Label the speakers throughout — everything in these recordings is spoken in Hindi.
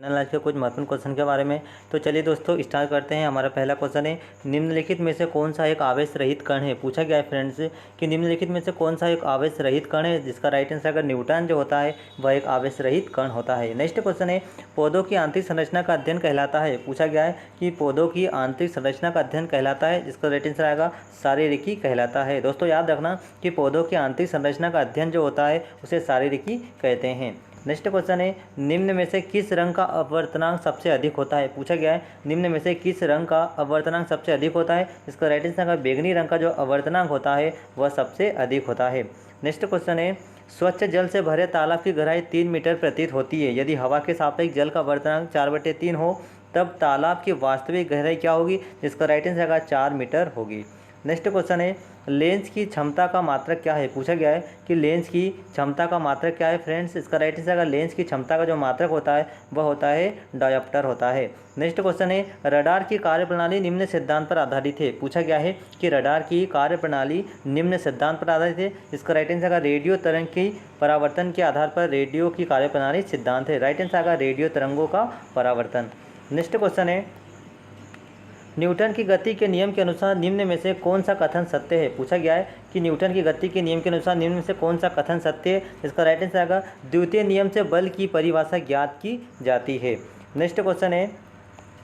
Speaker 1: आज के कुछ महत्वपूर्ण क्वेश्चन के बारे में। तो चलिए दोस्तों स्टार्ट करते हैं। हमारा पहला क्वेश्चन है, निम्नलिखित में से कौन सा एक आवेश रहित कण है। पूछा गया है फ्रेंड्स कि निम्नलिखित में से कौन सा एक आवेश रहित कण है, जिसका राइट आंसर अगर न्यूट्रॉन जो होता है वह एक आवेश रहित कण होता है। नेक्स्ट क्वेश्चन है, पौधों की आंतरिक संरचना का अध्ययन कहलाता है। पूछा गया है कि पौधों की आंतरिक संरचना का अध्ययन कहलाता है, जिसका राइट आंसर आएगा शारीरिकी कहलाता है। दोस्तों याद रखना कि पौधों की आंतरिक संरचना का अध्ययन जो होता है उसे शारीरिकी कहते हैं। नेक्स्ट क्वेश्चन है, निम्न में से किस रंग का अपवर्तनांक सबसे अधिक होता है। पूछा गया है निम्न में से किस रंग का अपवर्तनांक सबसे अधिक होता है। इसका राइट आंसर का बैगनी रंग का जो अपवर्तनांक होता है वह सबसे अधिक होता है। नेक्स्ट क्वेश्चन है, स्वच्छ जल से भरे तालाब की गहराई 3 मीटर प्रतीत होती है। यदि हवा के सापेक्ष जल का अपवर्तनांक 4/3 हो तब तालाब की वास्तविक गहराई क्या होगी। जिसका राइट आंसर का 4 मीटर होगी। नेक्स्ट क्वेश्चन है, लेंस की क्षमता का मात्रक क्या है। पूछा गया है कि लेंस की क्षमता का मात्रक क्या है फ्रेंड्स। इसका राइट आंसर का लेंस की क्षमता का जो मात्रक होता है वह होता है डायोप्टर होता है। नेक्स्ट क्वेश्चन है, रडार की कार्यप्रणाली निम्न सिद्धांत पर आधारित है। पूछा गया है कि रडार की कार्यप्रणाली निम्न सिद्धांत पर आधारित है। इसका राइट आंसर का रेडियो तरंग की परावर्तन के आधार पर रेडियो की कार्यप्रणाली सिद्धांत है। राइट आंसर का रेडियो तरंगों का परावर्तन। नेक्स्ट क्वेश्चन है, न्यूटन की गति के नियम के अनुसार निम्न में से कौन सा कथन सत्य है। पूछा गया है कि न्यूटन की गति के नियम के अनुसार निम्न में से कौन सा कथन सत्य है। इसका राइट आंसर आएगा द्वितीय नियम से बल की परिभाषा ज्ञात की जाती है। नेक्स्ट क्वेश्चन है,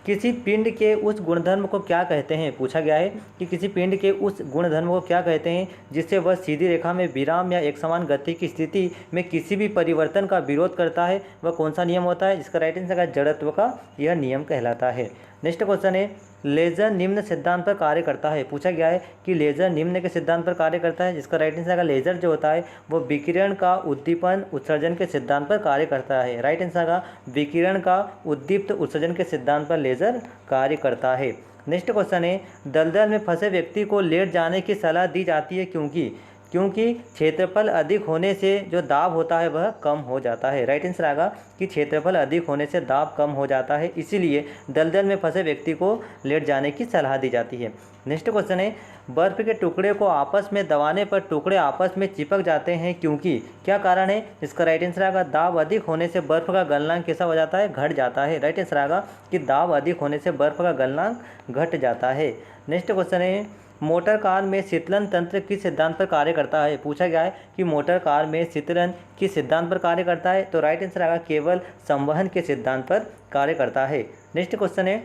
Speaker 1: किसी पिंड के उस गुणधर्म को क्या कहते हैं। पूछा गया है कि किसी पिंड के उस गुणधर्म को क्या कहते हैं जिससे वह सीधी रेखा में विराम या एक समान गति की स्थिति में किसी भी परिवर्तन का विरोध करता है। वह कौन सा नियम होता है। जिसका राइट आंसर का जड़त्व का यह नियम कहलाता है। नेक्स्ट क्वेश्चन है, लेजर निम्न सिद्धांत पर कार्य करता है। पूछा गया है कि लेजर निम्न के सिद्धांत पर कार्य करता है। जिसका राइट आंसर का लेजर जो होता है वो विकिरण का उद्दीपन उत्सर्जन के सिद्धांत पर कार्य करता है। राइट आंसर का विकिरण का उद्दीप्त उत्सर्जन के सिद्धांत पर लेजर कार्य करता है। नेक्स्ट क्वेश्चन है, दलदल में फंसे व्यक्ति को लेट जाने की सलाह दी जाती है क्योंकि क्षेत्रफल अधिक होने से जो दाब होता है वह कम हो जाता है। राइट आंसर आएगा कि क्षेत्रफल अधिक होने से दाब कम हो जाता है, इसीलिए दलदल में फंसे व्यक्ति को लेट जाने की सलाह दी जाती है। नेक्स्ट क्वेश्चन है, बर्फ़ के टुकड़े को आपस में दबाने पर टुकड़े आपस में चिपक जाते हैं क्योंकि क्या कारण है। इसका राइट आंसर आएगा दाब अधिक होने से बर्फ़ का गलनांक कैसा हो जाता है, घट जाता है। राइट आंसर आएगा कि दाब अधिक होने से बर्फ़ का गलनांक घट जाता है। नेक्स्ट क्वेश्चन है, मोटर कार में शीतलन तंत्र किस सिद्धांत पर कार्य करता है। पूछा गया है कि मोटर कार में शीतलन किस सिद्धांत पर कार्य करता है। तो राइट आंसर आएगा केवल संवहन के सिद्धांत पर कार्य करता है। नेक्स्ट क्वेश्चन है,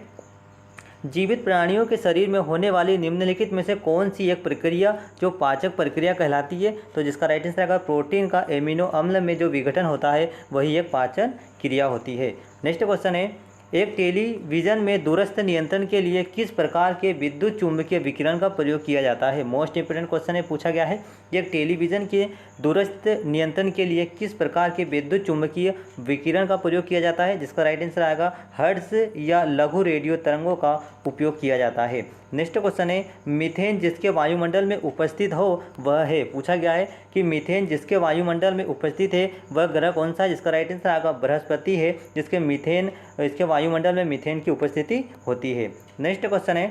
Speaker 1: जीवित प्राणियों के शरीर में होने वाली निम्नलिखित में से कौन सी एक प्रक्रिया जो पाचक प्रक्रिया कहलाती है। तो जिसका राइट आंसर आएगा प्रोटीन का एमिनो अम्ल में जो विघटन होता है वही एक पाचन क्रिया होती है। नेक्स्ट क्वेश्चन है, एक टेलीविज़न में दूरस्थ नियंत्रण के लिए किस प्रकार के विद्युत चुम्बकीय विकिरण का प्रयोग किया जाता है। मोस्ट इंपोर्टेंट क्वेश्चन है। पूछा गया है एक टेलीविज़न के दूरस्थ नियंत्रण के लिए किस प्रकार के विद्युत चुम्बकीय विकिरण का प्रयोग किया जाता है। जिसका राइट आंसर आएगा हर्ट्ज या लघु रेडियो तरंगों का उपयोग किया जाता है। नेक्स्ट क्वेश्चन है, मीथेन जिसके वायुमंडल में उपस्थित हो वह है। पूछा गया है कि मीथेन जिसके वायुमंडल में उपस्थित है वह ग्रह कौन सा है। जिसका राइट आंसर आएगा बृहस्पति है, इसके वायुमंडल में मीथेन की उपस्थिति होती है। नेक्स्ट क्वेश्चन है,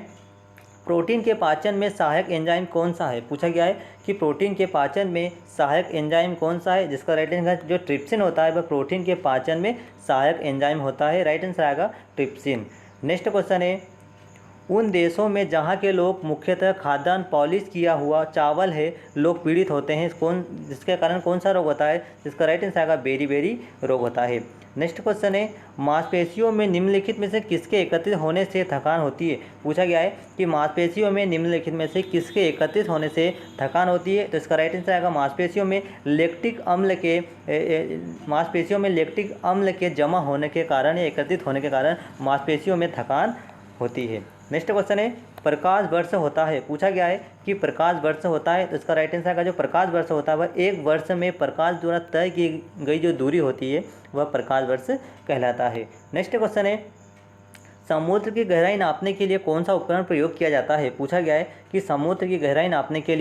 Speaker 1: प्रोटीन के पाचन में सहायक एंजाइम कौन सा है। पूछा गया है कि प्रोटीन के पाचन में सहायक एंजाइम कौन सा है। जिसका राइट आंसर जो ट्रिप्सिन होता है वह प्रोटीन के पाचन में सहायक एंजाइम होता है। राइट आंसर आएगा ट्रिप्सिन। नेक्स्ट क्वेश्चन है, उन देशों में जहाँ के लोग मुख्यतः खाद्यान्न पॉलिश किया हुआ चावल है लोग पीड़ित होते हैं जिसके कारण कौन सा रोग होता है। जिसका राइट आंसर आएगा बेरी रोग होता है। नेक्स्ट क्वेश्चन है, मांसपेशियों में निम्नलिखित में से किसके एकत्रित होने से थकान होती है। पूछा गया है कि मांसपेशियों में निम्नलिखित में से किसके एकत्रित होने से थकान होती है। तो इसका राइट आंसर आएगा मांसपेशियों में लैक्टिक अम्ल के जमा होने के कारण या एकत्रित होने के कारण मांसपेशियों में थकान होती है। नेक्स्ट क्वेश्चन है, प्रकाश वर्ष होता है। पूछा गया है कि प्रकाश वर्ष होता है। तो इसका राइट आंसर का जो प्रकाश वर्ष होता है वह एक वर्ष में प्रकाश द्वारा तय की गई जो दूरी होती है वह प्रकाश वर्ष कहलाता है। नेक्स्ट क्वेश्चन है, समुद्र की गहराई नापने के लिए कौन सा उपकरण प्रयोग किया जाता है। पूछा गया है कि समुद्र की गहराई नापने के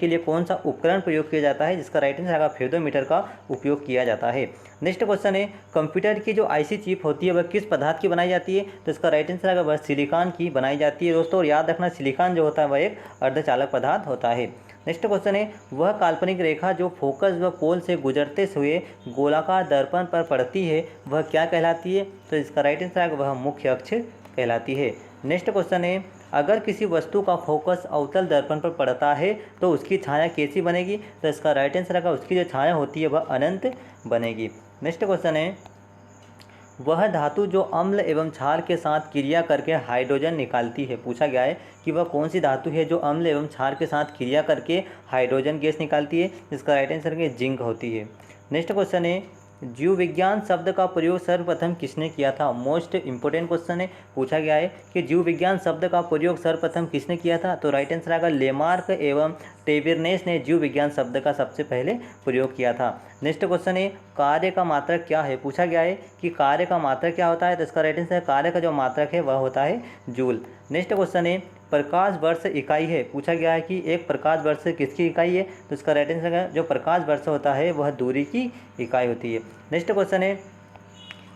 Speaker 1: लिए कौन सा उपकरण प्रयोग किया जाता है। जिसका राइट आंसर आएगा फेदोमीटर का उपयोग किया जाता है। नेक्स्ट क्वेश्चन है, कंप्यूटर की जो आईसी चिप होती है वह किस पदार्थ की बनाई जाती है। तो इसका राइट आंसर आएगा वह सिलिकॉन की बनाई जाती है दोस्तों। और याद रखना सिलिकॉन जो होता है वह एक अर्धचालक पदार्थ होता है। नेक्स्ट क्वेश्चन है वह काल्पनिक रेखा जो फोकस व पोल से गुजरते हुए गोलाकार दर्पण पर पड़ती है वह क्या कहलाती है? तो इसका राइट आंसर है वह मुख्य अक्ष कहलाती है। नेक्स्ट क्वेश्चन है अगर किसी वस्तु का फोकस अवतल दर्पण पर पड़ता है तो उसकी छाया कैसी बनेगी? तो इसका राइट आंसर है उसकी जो छाया होती है वह अनंत बनेगी। नेक्स्ट क्वेश्चन है वह धातु जो अम्ल एवं क्षार के साथ क्रिया करके हाइड्रोजन निकालती है। पूछा गया है कि वह कौन सी धातु है जो अम्ल एवं क्षार के साथ क्रिया करके हाइड्रोजन गैस निकालती है? जिसका राइट आंसर है जिंक होती है। नेक्स्ट क्वेश्चन है जीव विज्ञान शब्द का प्रयोग सर्वप्रथम किसने किया था? मोस्ट इंपोर्टेंट क्वेश्चन है। पूछा गया है कि जीव विज्ञान शब्द का प्रयोग सर्वप्रथम किसने किया था? तो राइट आंसर आएगा लेमार्क एवं टेबेरनेस ने जीव विज्ञान शब्द का सबसे पहले प्रयोग किया था। नेक्स्ट क्वेश्चन है कार्य का मात्रक क्या है? पूछा गया है कि कार्य का मात्रक क्या होता है? तो इसका राइट आंसर कार्य का जो मात्रक है वह होता है जूल। नेक्स्ट क्वेश्चन है प्रकाश वर्ष इकाई है। पूछा गया है कि एक प्रकाश वर्ष किसकी इकाई है? तो इसका राइट आंसर है जो प्रकाश वर्ष होता है वह दूरी की इकाई होती है। नेक्स्ट क्वेश्चन है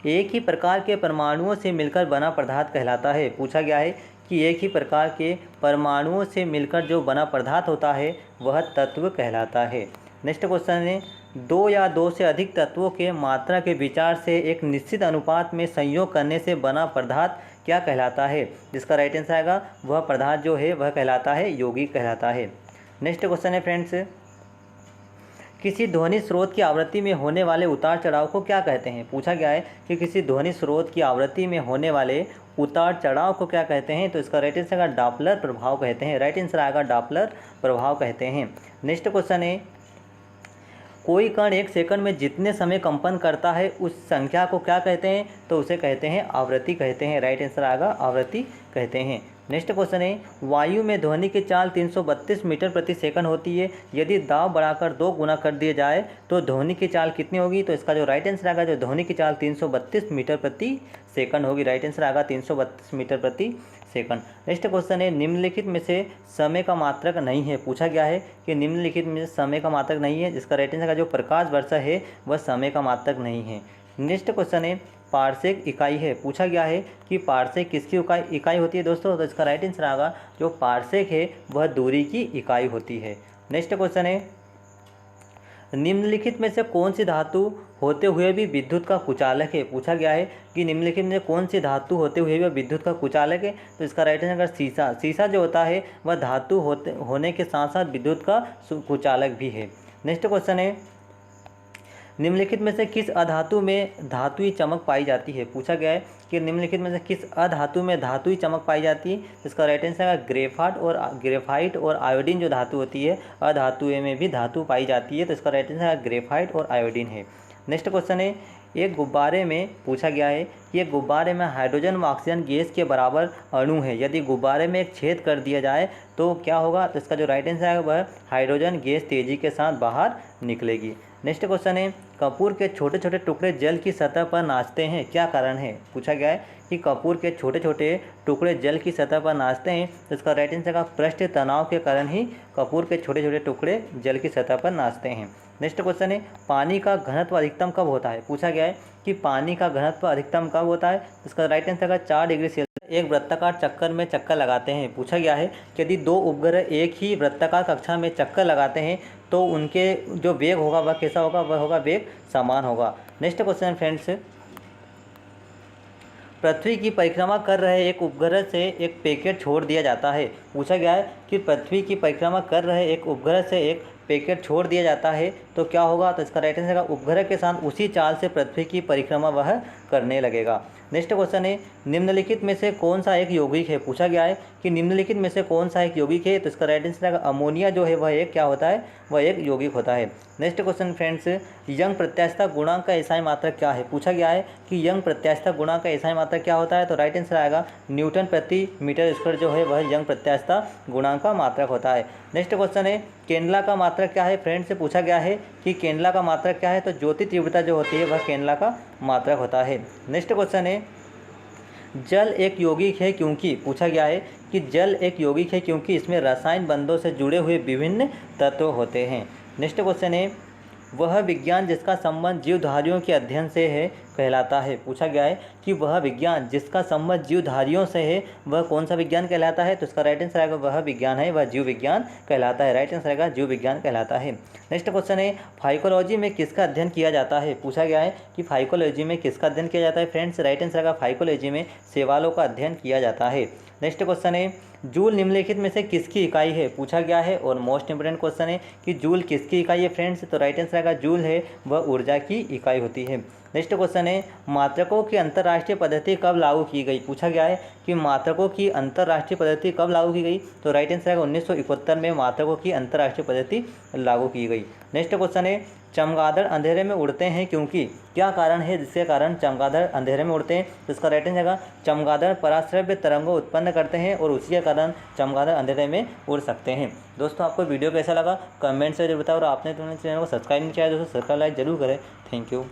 Speaker 1: एक ही प्रकार के परमाणुओं से मिलकर बना पदार्थ कहलाता है। पूछा गया है कि एक ही प्रकार के परमाणुओं से मिलकर जो बना पदार्थ होता है वह तत्व कहलाता है। नेक्स्ट क्वेश्चन है दो या दो से अधिक तत्वों के मात्रा के विचार से एक निश्चित अनुपात में संयोग करने से बना पदार्थ क्या कहलाता है? जिसका राइट आंसर आएगा वह पदार्थ जो है वह कहलाता है यौगिक कहलाता है। नेक्स्ट क्वेश्चन है फ्रेंड्स किसी ध्वनि स्रोत की आवृत्ति में होने वाले उतार चढ़ाव को क्या कहते हैं? पूछा गया है कि किसी ध्वनि स्रोत की आवृत्ति में होने वाले उतार चढ़ाव को क्या कहते हैं? तो इसका राइट आंसर आएगा डॉपलर प्रभाव कहते हैं। राइट आंसर आएगा डॉपलर प्रभाव कहते हैं। नेक्स्ट क्वेश्चन है कोई कण एक सेकंड में जितने समय कंपन करता है उस संख्या को क्या कहते हैं? तो उसे कहते हैं आवृत्ति कहते हैं। राइट आंसर आएगा आवृत्ति कहते हैं। नेक्स्ट क्वेश्चन है वायु में ध्वनि की चाल 332 मीटर प्रति सेकंड होती है। यदि दाब बढ़ाकर 2 गुना कर दिया जाए तो ध्वनि की चाल कितनी होगी? तो इसका जो राइट आंसर आएगा जो ध्वनि की चाल 332 मीटर प्रति सेकंड होगी। राइट आंसर आएगा 332 मीटर प्रति सेकंड। नेक्स्ट क्वेश्चन है निम्नलिखित में से समय का मात्रक नहीं है। पूछा गया है कि निम्नलिखित में से समय का मात्रक नहीं है। जिसका राइट आंसर का जो प्रकाश वर्ष है वह समय का मात्रक नहीं है। नेक्स्ट क्वेश्चन है पार्सेक इकाई है। पूछा गया है कि पार्सेक किसकी इकाई होती है दोस्तों? तो इसका राइट आंसर आएगा जो पार्सेक है वह दूरी की इकाई होती है। नेक्स्ट क्वेश्चन है निम्नलिखित में से कौन सी धातु होते हुए भी विद्युत का कुचालक है? पूछा गया है कि निम्नलिखित में कौन सी धातु होते हुए भी विद्युत का कुचालक है? तो इसका राइट आंसर सीसा। सीसा जो होता है वह धातु होने के साथ साथ विद्युत का कुचालक भी है। नेक्स्ट क्वेश्चन है निम्नलिखित में से किस अधातु में धातुई चमक पाई जाती है? पूछा गया है कि निम्नलिखित में से किस अधातु में धातुई चमक पाई जाती है? इसका राइट आंसर है ग्रेफाइट और आयोडीन जो धातु होती है अधातुएं में भी धातु पाई जाती है। तो इसका राइट आंसर है ग्रेफाइट और आयोडीन है। नेक्स्ट क्वेश्चन है एक गुब्बारे में पूछा गया है कि एक गुब्बारे में हाइड्रोजन व ऑक्सीजन गैस के बराबर अणु है। यदि गुब्बारे में एक छेद कर दिया जाए तो क्या होगा? तो इसका जो राइट आंसर है वह हाइड्रोजन गैस तेजी के साथ बाहर निकलेगी। नेक्स्ट क्वेश्चन है कपूर के छोटे छोटे टुकड़े जल की सतह पर नाचते हैं, क्या कारण है? पूछा गया है कि कपूर के छोटे छोटे टुकड़े जल की सतह पर नाचते हैं। तो इसका राइट आंसर का पृष्ठ तनाव के कारण ही कपूर के छोटे छोटे टुकड़े जल की सतह पर नाचते हैं। नेक्स्ट क्वेश्चन है पानी का घनत्व अधिकतम कब होता है? पूछा गया है कि पानी का घनत्व अधिकतम कब होता है? इसका राइट आंसर का 4 डिग्री सेल्सियस एक वृत्ताकार चक्कर में चक्कर लगाते हैं। पूछा गया है कि यदि 2 उपग्रह एक ही वृत्ताकार कक्षा में चक्कर लगाते हैं तो उनके जो वेग होगा वह कैसा होगा? वह होगा वेग समान होगा। नेक्स्ट क्वेश्चन फ्रेंड्स पृथ्वी की परिक्रमा कर रहे एक उपग्रह से एक पैकेट छोड़ दिया जाता है। पूछा गया है कि पृथ्वी की परिक्रमा कर रहे एक उपग्रह से एक पैकेट छोड़ दिया जाता है तो क्या होगा? तो इसका राइट आंसर का उपग्रह के साथ उसी चाल से पृथ्वी की परिक्रमा वह करने लगेगा। नेक्स्ट क्वेश्चन है निम्नलिखित में से कौन सा एक यौगिक है? पूछा गया है कि निम्नलिखित में से कौन सा एक यौगिक है? तो इसका राइट आंसर अमोनिया जो है वह एक क्या होता है? वह एक यौगिक होता है। नेक्स्ट क्वेश्चन फ्रेंड्स यंग प्रत्यास्थता गुणांक का एसआई मात्रक क्या है? पूछा गया है कि यंग प्रत्यास्थता गुणांक का एसआई मात्रक क्या होता है? तो राइट आंसर आएगा न्यूटन प्रति मीटर स्क्वायर जो है वह यंग प्रत्यास्थता गुणांक का मात्रक होता है। नेक्स्ट क्वेश्चन है केंद्ला का मात्रक क्या है? फ्रेंड से पूछा गया है कि केंद्ला का मात्रक क्या है? तो ज्योति तीव्रता जो होती है वह केंद्ला का मात्रक होता है। नेक्स्ट क्वेश्चन है जल एक यौगिक है क्योंकि? पूछा गया है कि जल एक यौगिक है क्योंकि इसमें रासायनिक बंधों से जुड़े हुए विभिन्न तत्व होते हैं। नेक्स्ट क्वेश्चन है वह विज्ञान जिसका संबंध जीवधारियों के अध्ययन से है कहलाता है। पूछा गया है कि वह विज्ञान जिसका संबंध जीवधारियों से है वह कौन सा विज्ञान कहलाता है, तो इसका राइट आंसर आएगा वह विज्ञान है वह जीव विज्ञान कहलाता है। राइट आंसर आएगा जीव विज्ञान कहलाता है। नेक्स्ट क्वेश्चन है फाइकोलॉजी में किसका अध्ययन किया जाता है। पूछा गया है कि फाइकोलॉजी में किसका अध्ययन किया जाता है फ्रेंड्स। राइट आंसर आएगा फाइकोलॉजी में शैवालों का अध्ययन किया जाता है। नेक्स्ट क्वेश्चन है जूल निम्नलिखित में से किसकी इकाई है। पूछा गया है और मोस्ट इंपोर्टेंट क्वेश्चन है कि जूल किसकी इकाई है फ्रेंड्स, तो राइट आंसर आएगा जूल है वह ऊर्जा की इकाई होती है। नेक्स्ट क्वेश्चन है मात्रकों की अंतर्राष्ट्रीय पद्धति कब लागू की गई। पूछा गया है कि मात्रकों की अंतर्राष्ट्रीय पद्धति कब लागू की गई, तो राइट आंसर आएगा 1971 में मात्रकों की अंतर्राष्ट्रीय पद्धति लागू की गई। नेक्स्ट क्वेश्चन है चमगादड़ अंधेरे में उड़ते हैं क्योंकि, क्या कारण है जिसके कारण चमगादड़ अंधेरे में उड़ते हैं, तो इसका राइट आंसर आएगा चमगादड़ पराश्रव्य तरंगों उत्पन्न करते हैं और उसी के कारण चमगादड़ अंधेरे में उड़ सकते हैं। दोस्तों आपको वीडियो कैसा लगा कमेंट से जरूर बताओ और आपने चैनल को सब्सक्राइब नहीं किया दोस्तों सब्सक्राइब लाइक जरूर करें। Thank you.